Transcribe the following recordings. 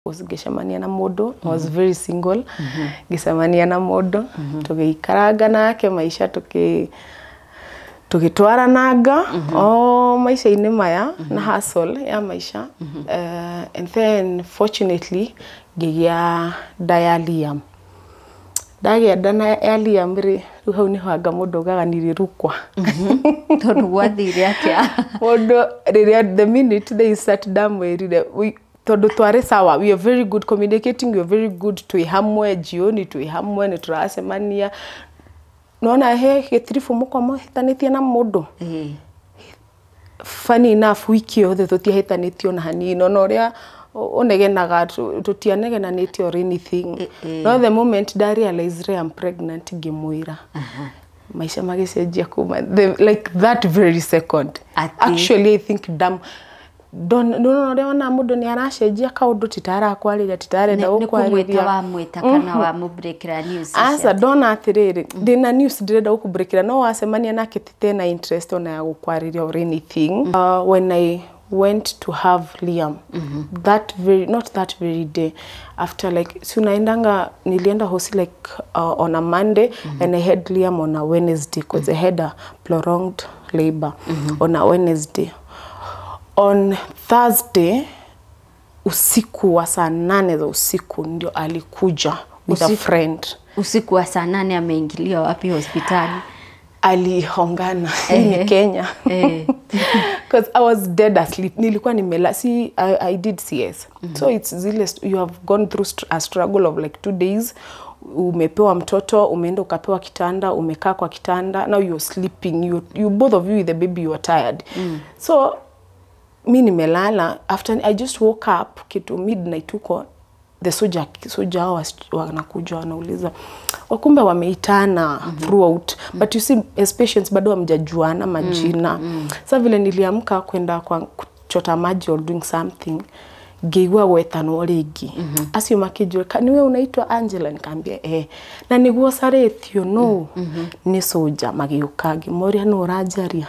Ngĩcemania na mũndũ, I was very single. Ngĩcemania na mũndũ, tũgĩikaranga nake maica tũgĩtwarananga o maica-inĩ maya na hustle ya maica. And then fortunately ngĩgĩa nda ya Liam. Ndagĩa nda ya Liam rĩ, rĩu hau nĩho anga mũndũ ũgaganirie rukwa. Tondũ gwathire atĩa? Mũndũ rĩrĩa the minute they sat ndamwĩrire tondu tware sawa, we are very good communicating, we are very good twĩ hamwe jioni, twĩ hamwe nĩ tũracemania. Nona he gĩtiribu mũkwa hitanĩtie na mũndũ. Funny enough wiki yothe tũtiahitanĩtio na hanini, no ũrĩa ũnegenaga tũtianegenanĩtio or anything. No the moment I realized I am pregnant ngĩmwĩra. Maisha magĩcenjia kuma like that very second. Actually I think no na mundu ni aracenjia kaundu titara kwarira titarenda gukwarira ni wamwita kana wa mubreakera news asa dona atiriri ndina news ndirenda gukubreakera no wacemania nake titena interest ona ya gukwarira or anything. When I went to have Liam, not that very day after, like nilienda hosi like on a Monday, and I had Liam on a Wednesday because I had a prolonged labor on a Wednesday. On Thursday usiku wa saa 8 za usiku ndio alikuja with a friend. Usiku wa saa 8 ameingilia wapi hospitali? Alihongana ni Kenya. Because I was dead asleep. Nilikuwa nimela. See, I did CS. So it's zile, you have gone through a struggle of like 2 days. Umepewa mtoto, umeenda ukapewa kitanda, umekaa kwa kitanda. Now you're sleeping. You both of you with the baby, you are tired. So mi nimelala. After I just woke up kitu midnight huko, the soja wanakuja wanauliza wakumbe wameitana throughout, but you see as patients bado hamjajuana majina. Sasa vile niliamka kwenda kwa kuchota maji or doing something, geigwa wetano rigi acio makijua niwe unaitwa Angela, nikamwambia na niguo sarethio no ni soja magiuka ngimoria no rajaria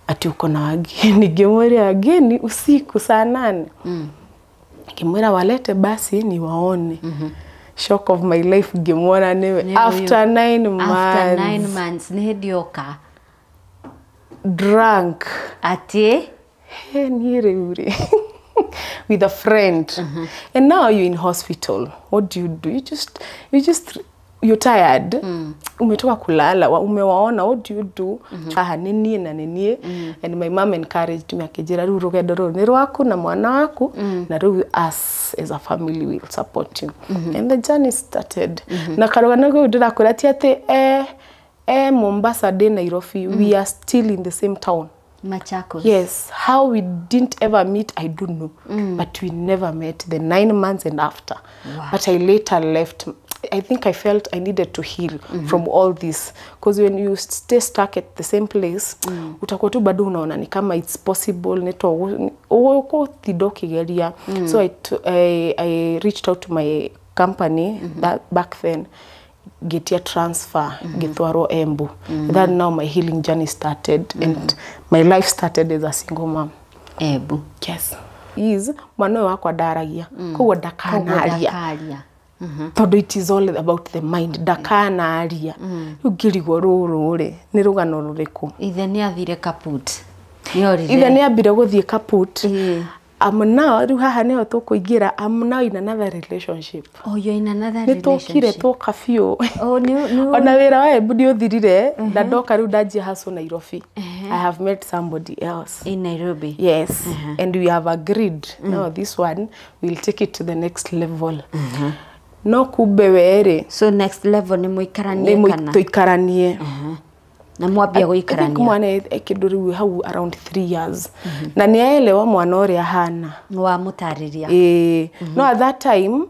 ati uko na wageni. Ngimoria ageni usiku saa 8. Ngimwira walete basi ni waone. Shock of my life ngimwona niwe after 9 months. After 9 months ni hedioka drunk ati nire with a friend. And now you're in hospital. What do? You're tired. Umetoka kulala, umewaona, what do? Nini na nini. And my mom encouraged me akijira rugendo ru ni rwaku na mwana waku na ru us as a family will support you. And the journey started. Na karugana go ndirakora ti ati Mombasa de Nairobi, we are still in the same town. Machakos. Yes, how we didn't ever meet I don't know, but we never met the 9 months and after. Wow. But I later left. I think I felt I needed to heal from all this, because when you stay stuck at the same place, utakuwa tu bado unaona ni kama it's possible neto uko tidokigeria. So I reached out to my company that back then, getia transfer gitwaro Embu. That now my healing journey started and my life started as a single mom. Embu. Yes. Is mwana wakwa daragia kuwa dakanaria. Todo it is all about the mind. Dakanaria. Ugirigwo rurure ni rugano ruriku. Ithe ni athire kaput. Ithe ni ambire guthie kaput. I'm now ruhaha neho tukuingira. I'm now in another relationship. Oh, you're in another relationship. Nitokire toka fio. Oh, no. Ona wira wa Embu ndio thirire na ndoka riu ndajia haso Nairobi. I have met somebody else in Nairobi. Yes. And we have agreed. Now this one we'll take it to the next level. No kube were. So next level ni muikaranie kana. Ni tuikaranie. Na mwambia guikarania. Think mwana ekiduri hau around 3 years. Na niaelewa mwana ore hana. Wa mutariria. No at that time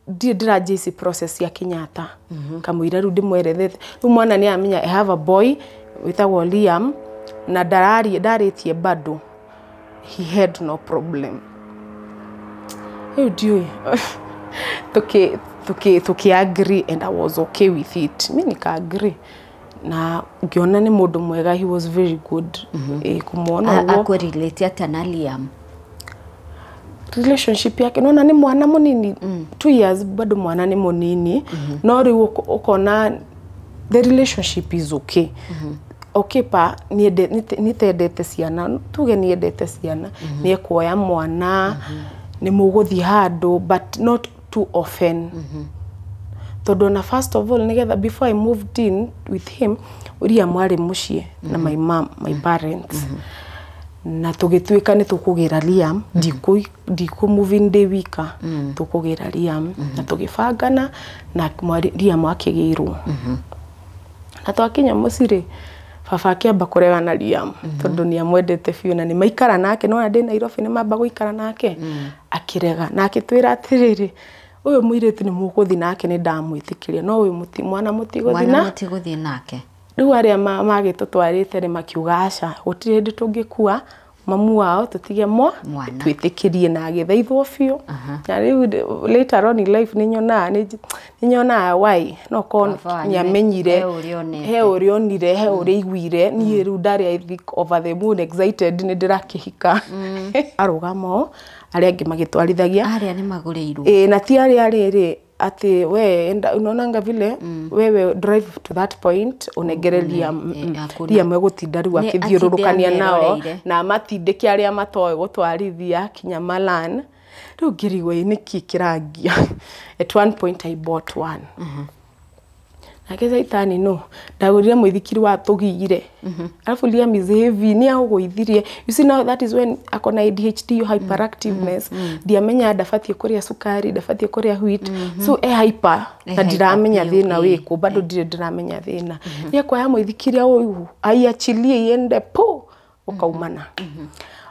ndiraje process ya Kenyatta. Kamuira ru ndimwerethete. Mwana ni amenya I have a boy with a Liam na daritie bado. He had no problem. Hey do Tuki agree and I was okay with it. Mimi nika agree. Na ngiona ni mundu mwega, he was very good. Kumuona ako relate ata na Liam. relationship yake nona ni mwana munini 2 years bado mwana ni munini no riu ukona the relationship is okay okay pa nitendete ciana tuge niendete ciana ni kuoya mwana ni muguthi handu but not too often todo na first of all nigetha before I moved in with him uria mwari mucie na my mom my parents na tugituika ni tukugira Liam ndiku move in day wika tukugira Liam na tugifangana na mwari Liam akigirwo na twakinya muciri baba akiamba kurega na Liam tondu ni amwendete fiu na ni maikara nake no ndi Nairobi ni mamba guikara nake akirega na akitwira atiriri uyu muiritu ni muguthi nake ni ndamwitikiria no uyu mwana mutiguthi nake riu aria magitutwarite ni makiuga aca gutire ndi tungikua mamu wao tutige twitikirie na agithaithwo fiu na riu later on in life ninyona why no kon nyamenyire he urionire he uriguire ni riu ndari I think over the moon excited ni ndirakihika arugamo aria angi magitwarithagia aria ni magureirwo na ti aria riri ati we unaonanga vile wewe drive to that point unegereria Liam gutinda riu akithiururukania nao na matindiki aria matoe gutwarithia kinya Malan riu ngirigwe niki kirangia at one point I bought one na keza itani no ndagurire mwithikiri wa tugigire alafu Liam is heavy ni aguithirie you see now that is when akona ADHD hyperactiveness ndiamenya ndafatie kuria sukari ndafatie kuria wheat so hyper na ndiramenya thina wiko bado ndiramenya thina ni kwa ya mwithikiri uyu aiachilie yende po ukaumana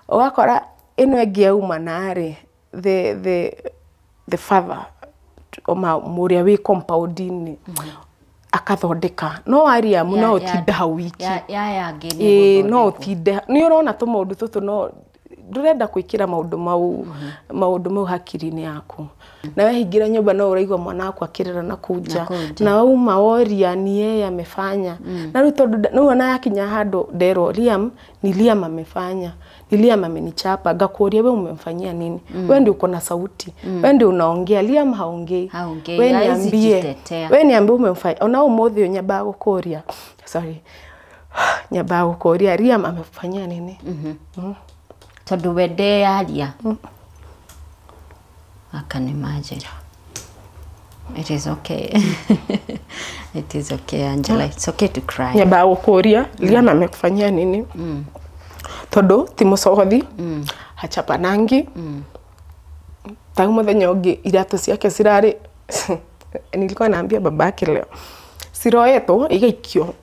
ugakora eno egiauma nare the father oma muria wi compoundini akathondeka no aria mu no tinda wiki yangi no tinda ni urona to maundu tutu no ndurenda kwikira maundu mau hakiri-ini yaku na wehingira nyumba no uraigwa mwana wako akirira na kuja na uma oria ni yeye amefanya na riu tondu no na yakinya handu ndero Liam ni Liam amefanya ni Liam amenichapa ngakuria we umemfanyia nini wewe ndio uko na sauti wewe ndio unaongea Liam haongei wewe niambie umemfanya ona umuthi nyamba gukuria sorry nyamba gukuria Liam amefanyia nini tondu wende yaria I can imagine. It is okay. It is okay, Angela. It's okay to cry. Nyamba gukuria Liam amekufanyia nini tondu ti mucogothi hachapanangi tangu muthenya ungi iratu ciake cirari nilikuwa naambia babake leo siroeto igaikio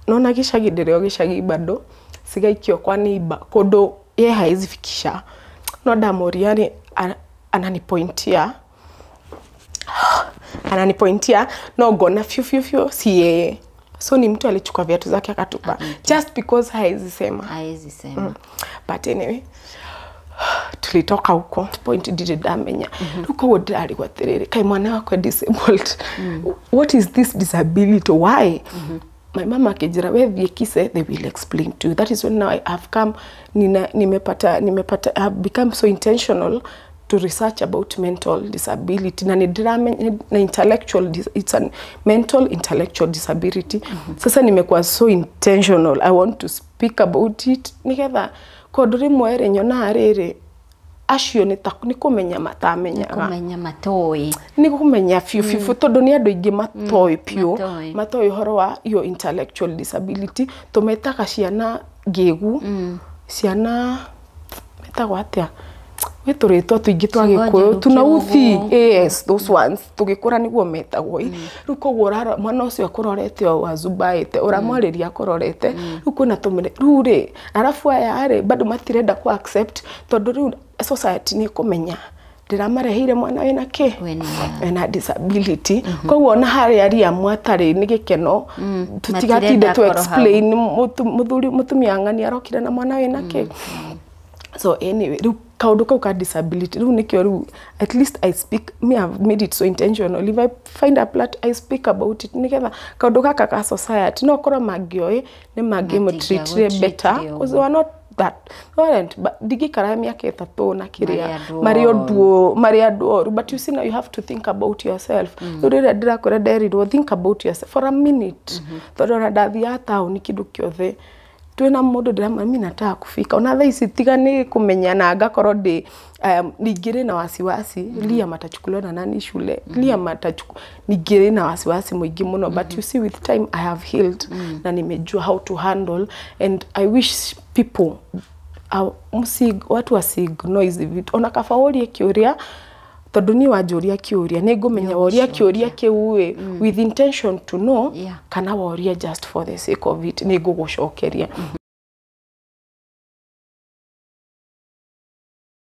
nona gicagi ndireo gicagi bado sigaikio kwa neighbor kondo ye haizifikisha no damoriani ananipointia no gona fiu si yeye so ni mtu alichukua viatu zake akatupa just because haizi sema but anyway tulitoka huko point did damenya uko wodari kwa terere kai mwana wako disabled what is this disability why my mama akijira wewe kise they will explain to you that is when now I have come nimepata I have become so intentional to research about mental disability na na intellectual it's a mental intellectual disability sasa nimekuwa so intentional I want to speak about it nigetha koduri mwere nyona arere acio ni kumenya matamenyaga kumenya matoi ni kumenya fiu tondu ni andu ingi matoi pio matoi horo wa your intellectual disability tumetaga ciana ngegu ciana metagwa atia wituritwo tuingi twagikuyu tunauthi yes those ones tugikura niguo metagwo riu kogwo mwana ucio akurorete wa zubaite uramwariria akurorete riu kuna tumire riu ri arafu aya ari bado matirenda ku accept tondu riu society ni kumenya ndiramarehire mwana wena ke wena disability kogwo na hari ari amwatari ni gikeno tutigatinde to explain mutumia ngani arokire na mwana wena ke so anyway kaundu kau ka disability riu nikio riu at least I speak me have made it so intentional if I find a plat I speak about it nigetha kaundu kaka ka society no korwo mangioi ni mangi treat better because we are not that but ndigikara miaka 3 na kiria mari andu but you see now you have to think about yourself urira ndirakora derirwo think about yourself for a minute tondu na ndathia town kindu kiothe twina mundu ndirama mimi nataka kufika ona thaa ici tiga ni kumenya na ngakorwo ndi ningire na wasiwasi lia matachukuliwa na nani shule lia ningire na wasiwasi mwingi muno but you see with time I have healed na nimejua how to handle and I wish people watu wasiignore hizi vitu ona kafaorie kiuria tondu ni wanjuria kiuria ni ngumenya woria kiuria kiuwe with intention to know kana woria just for the sake of it ni ngugucokeria